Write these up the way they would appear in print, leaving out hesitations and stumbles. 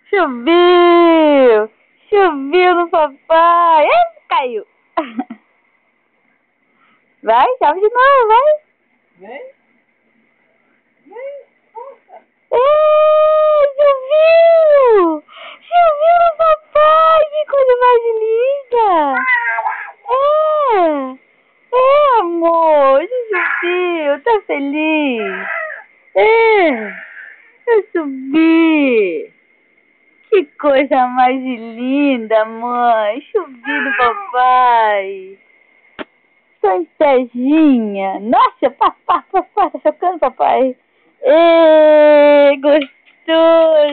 Choveu! Choveu no papai! Caiu! Vai, chove de novo, vai! Vem! Vem! Força! Choveu! Choveu no papai! Que coisa mais linda! Amor! Choveu! Tá feliz? Eu subi! Que coisa mais linda, mãe! Choveu no papai! Sou Serginha! Nossa, tá chocando, papai! Gostoso!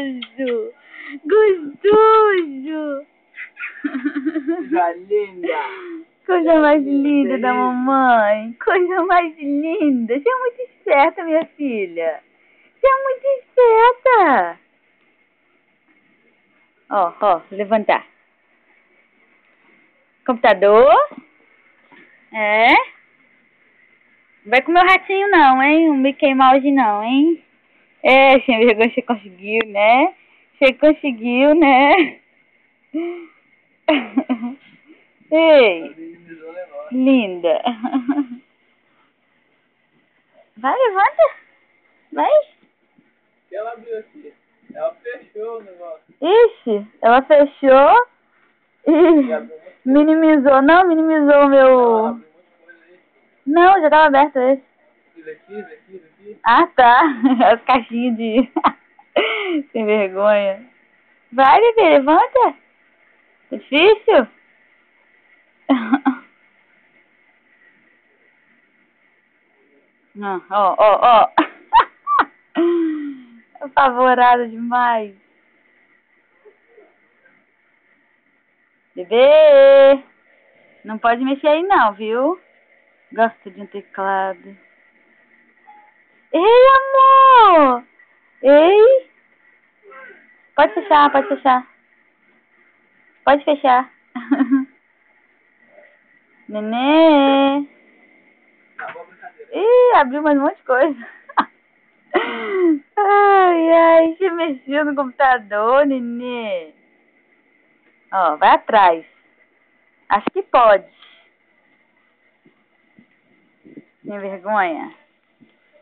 Gostoso! Coisa linda! Coisa mais linda da mamãe! Coisa mais linda! Você é muito esperta, minha filha! Você é muito esperta! Ó, levantar. Computador. Vai comer o ratinho não, hein? O Mickey Mouse não, hein? Sem vergonha, você conseguiu, né? Você conseguiu, né? Ei, linda. Vai, levanta. Vai. Ela abriu aqui. Ela fechou o negócio. Ixi, ela fechou e minimizou. Não, minimizou o meu... Ela abriu muita coisa aí. Não, já tava aberto esse. Isso aqui. Ah, tá. As caixinhas de... Sem vergonha. Vai, bebê, levanta. É difícil? Ó. Apavorada demais. Bebê. Não pode mexer aí não, viu? Gosta de um teclado. Ei, amor. Ei. Pode fechar. Pode fechar. Nenê. Ih, abriu mais um monte de coisa. Ai, você mexeu no computador, nenê. Ó, vai atrás. Acho que pode. Sem vergonha.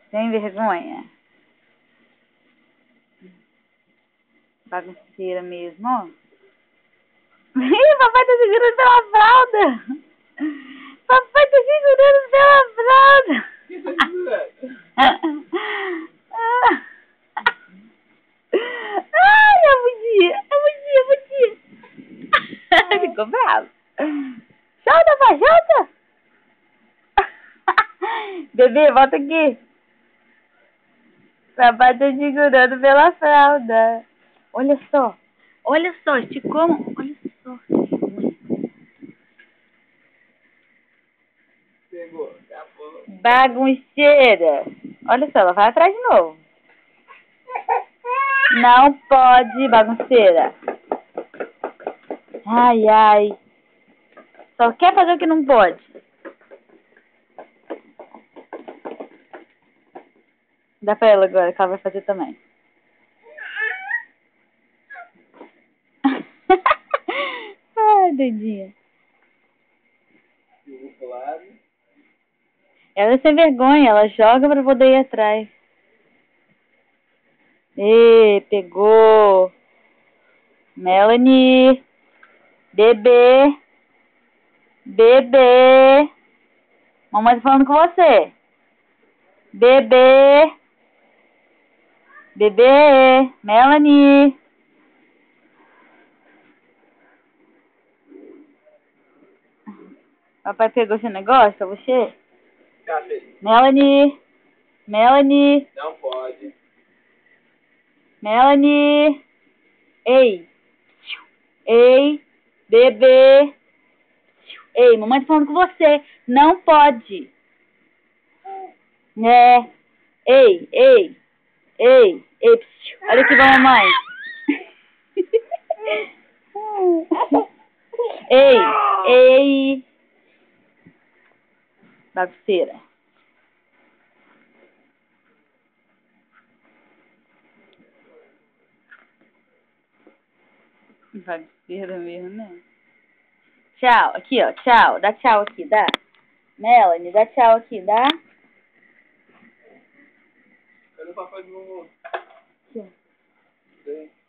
Sem vergonha. Bagunceira mesmo, ó. Ih, papai tá segurando pela fralda. Papai tá segurando pela fralda. O que você tá segurando? Ai, a budinha. Ficou bravo. Solta, pai, solta. Bebê, volta aqui. Papai tá segurando pela fralda. Olha só, esticou. Olha só. Pegou, acabou. Bagunceira. Olha só, ela vai atrás de novo. Não pode, bagunceira. Ai. Só quer fazer o que não pode. Dá pra ela agora, que ela vai fazer também. Ai, doidinha. Ela é sem vergonha, ela joga pra poder ir atrás. Pegou. Melanie. Bebê. Mamãe tá falando com você. Bebê. Melanie. Papai pegou esse negócio pra você? Café. Melanie. Não pode. Melanie. Ei, bebê. Ei, mamãe tá falando com você. Não pode. Ei. Olha aqui pra mamãe. Ei. Bagunceira. Bagaceira mesmo, né? Tchau. Aqui, ó. Tchau. Dá tchau aqui, dá. Melanie, dá tchau aqui, dá. Cadê o papai de vovô? Aqui, ó. Tem.